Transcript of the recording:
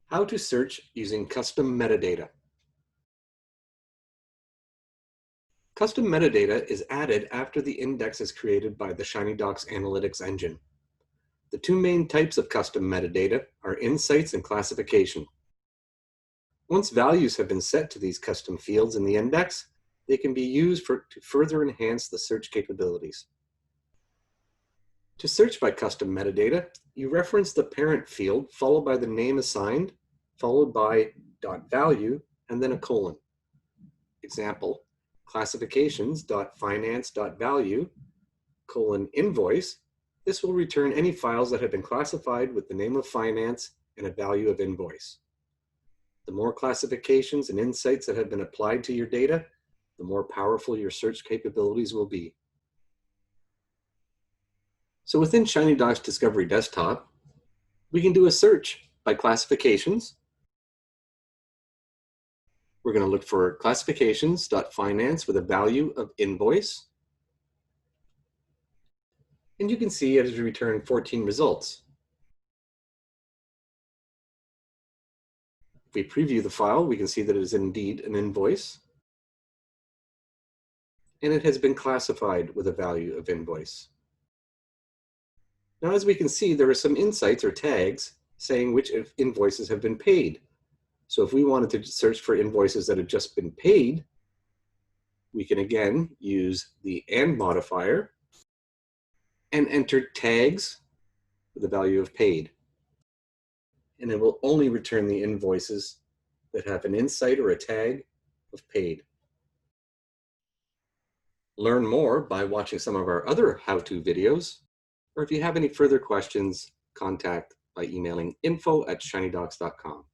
How to search using custom metadata. Custom metadata is added after the index is created by the Shinydocs Analytics engine. The two main types of custom metadata are insights and classification. Once values have been set to these custom fields in the index, they can be used to further enhance the search capabilities. To search by custom metadata, you reference the parent field followed by the name assigned, followed by .value, and then a colon. Example, classifications.finance.value, invoice. This will return any files that have been classified with the name of finance and a value of invoice. The more classifications and insights that have been applied to your data, the more powerful your search capabilities will be. So within Shinydocs Discovery Desktop, we can do a search by classifications. We're going to look for classifications.finance with a value of invoice. And you can see it has returned 14 results. If we preview the file, we can see that it is indeed an invoice. And it has been classified with a value of invoice. Now, as we can see, there are some insights or tags saying which invoices have been paid. So if we wanted to search for invoices that have just been paid, we can again use the AND modifier and enter tags with the value of paid. And it will only return the invoices that have an insight or a tag of paid. Learn more by watching some of our other how-to videos, or if you have any further questions, contact by emailing info@shinydocs.com.